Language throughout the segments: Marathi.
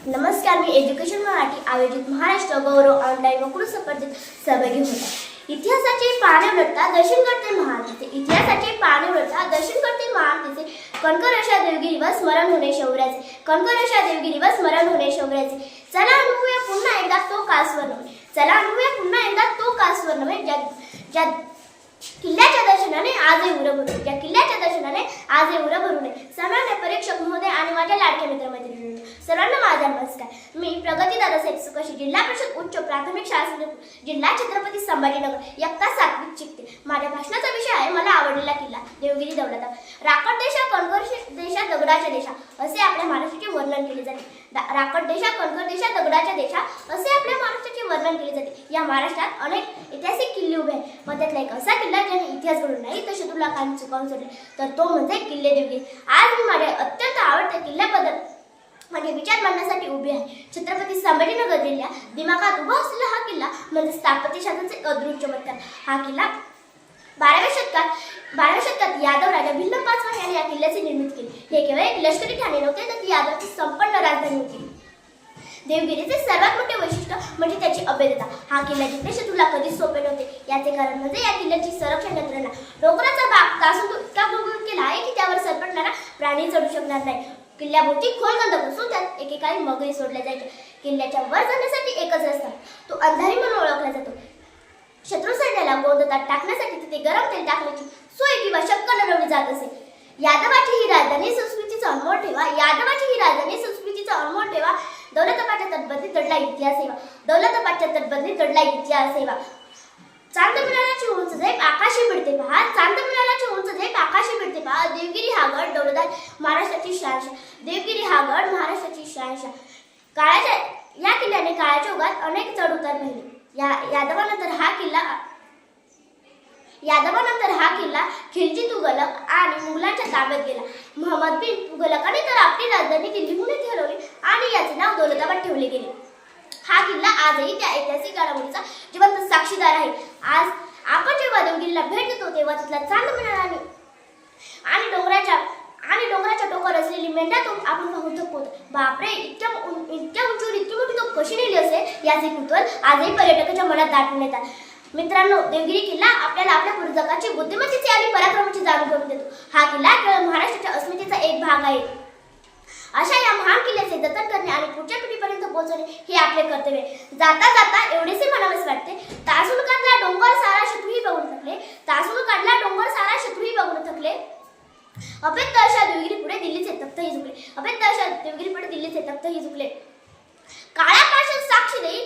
नमस्कार, मी एज्युकेशन मराठी आयोजित महाराष्ट्र गौरव ऑनलाईन वक्तृत्व स्पर्धेत सहभागी होत आहे। इतिहासाचे पाणीव्रता दर्शन करते महारतीचे, इतिहासाचे पाणीव्रता दर्शन करते महारतीचे, कणकवलीच्या देवगिरी व स्मरण होणे शौर्याचे, कणकवलीच्या देवगिरी व स्मरण होणे शौर्याचे। चला अनुभवूया पुन्हा एकदा तो काळ स्वर्णमय, चला अनुभवूया पुन्हा एकदा तो काळ स्वर्णमय, ज्या किल्ल्याच्या दर्शनाने आजही उर भरून, ज्या किल्ल्याच्या दर्शनाने आजही उर भरून आहे। सन्मान्य परीक्षक महोदय आणि माझ्या लाडक्या मित्रमैत्रिणींनो, सर्वांना माझा नमस्कार। मी प्रगती दादासाहेब सुकशी, जिल्हा परिषद उच्च प्राथमिक शाळा, जिल्हा छत्रपती संभाजीनगर, इयत्ता 7वी शिकते। माझ्या भाषणाचा विषय आहे मला आवडलेला किल्ला देवगिरी दौलताबाद। राकट देशा कणखर देशा दगडाच्या देशा असे आपल्या महाराष्ट्राचे वर्णन केले जाते। राकट देशा कणखर देशा दगडाच्या देशा असे आपल्या महाराष्ट्राचे वर्णन केले जाते। या महाराष्ट्रात अनेक ऐतिहासिक किल्ले उभे आहेत, पण त्यातला एक असा किल्ला ज्याने इतिहास घडवून नाही तर शत्रूला चुकावून सोडले, तर तो म्हणजे किल्ले देवगिरी। आज मी माझ्या अत्यंत आवडत्या किल्ल्याबद्दल माझे विचार मांडण्यासाठी उभी आहे। छत्रपती संभाजीनगर जिल्ह्यात दिमागात उभा असलेला हा किल्ला म्हणजे स्थापत्यशास्त्राचे अद्भुत चमत्कार। हा किल्ला 12व्या शतकात यादव राजा भिल्ल पाचवा यांनी या किल्ल्याची निर्मिती केली। हे केवळ एक लष्करी ठाणे नव्हते, तर ती यादवची संपन्न राजधानी होती। देवगिरीचे सर्वात मोठे वैशिष्ट्य म्हणजे त्याची अभेद्यता। हा किल्ला जिंकणे शत्रूला कधीच सोपे नव्हते। याचे कारण म्हणजे या किल्ल्याची संरक्षण यंत्रणा। डोंगराचा भाग तासून तो इतका गुळगुळीत केला आहे की त्यावर सरपटणारा प्राणी चढू शकणार नाही। किल्ल्याभोवती खोल गंध बसून त्यात एकेकाळी मगरी सोडल्या जायच्या। किल्ल्याच्या वर जाण्यासाठी एकच रस्ता, तो अंधारी म्हणून ओळखला जातो। शत्रू सैन्याला गोंधतात टाकण्यासाठी तिथे गरम तेल टाकण्याची सोय किंवा शक्कल लढवली जात असे। यादवाची ही राजधानी संस्कृतीचा अनमोल ठेवा, यादवाची ही राजधानी संस्कृतीचा अनमोल ठेवा। दौलताबादच्या तटबंदीत दडला इतिहास सेवा, दौलताबादच्या तटबंदीत दडला इतिहास सेवा। चांद मिळाल्याची उंच झेप आकाशी भिडते पहा, चांद मिळाल्याची उंच झेप आकाशी भिडते पहा। देवगिरी हा गड दौलताबाद महाराष्ट्राची शहानशाह, देवगिरी हा गड महाराष्ट्राची शहानशाह। या किल्ल्याने काळाच्या ओघात अनेक चढ उतार पाहिले। यादवानंतर हा किल्ला खिलजी तुघलक आणि मुघलांच्या ताब्यात गेला। महम्मद बिन तुघलकाने तर आपली राजधानी दिल्लीहून हलवली आणि याचे नाव दौलताबाद ठेवले गेले। हा किल्ला आजही त्या ऐतिहासिक घडामोडीचा जिवंत साक्षीदार आहे। आज आपण जेव्हा देवगिरीला भेट देतो तेव्हा तिथला चांद मिळाला आणि डोंगराच्या टोकावर असलेली मेंढ्यातोप आपण पाहून थकतो। बापरे, इतक्या उंचीवर इतकी मोठी तोफ कशी नेली असेल याचे कुतूहल आजही पर्यटकांच्या मनात दाटून येतात। मित्रांनो, देवगिरी किल्ला आपल्याला आपल्या पूर्वजांची बुद्धिमत्तेची आणि पराक्रमाची जाणीव करून देतो। हा किल्ला केवळ महाराष्ट्राच्या अस्मितेचा एक भाग आहे। अशा या महान किल्ल्याचे जतन करणे आणि पुढच्या पिढीपर्यंत पोहोचवणे हे आपले कर्तव्य आहे। जाता जाता एवढेसे म्हणावेसे वाटते, तासून काढला डोंगर सारा शत्रूही बघून थकले, तासून काढला डोंगर सारा शत्रूही बघून थकले। अभेद्य अशा देवगिरी पुढे दिल्लीचे तख्तही झुकले, अभेद्य अशा देवगिरी पुढे दिल्लीचे तख्तही झुकले। काळ्यापासून साक्षी देई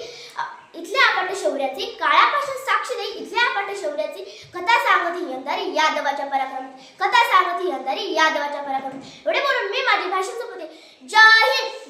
इथल्या अपाट शौर्याची, काळ्यापासून साक्षी देई इथल्या अपाट शौर्याची। कथा सांगती अंधारी यादवाच्या पराक्रमाची, कथा सांगती अंधारी यादवाच्या पराक्रमाची। एवढे बोलून मी माझी भाषण संपवते। जय हिंद।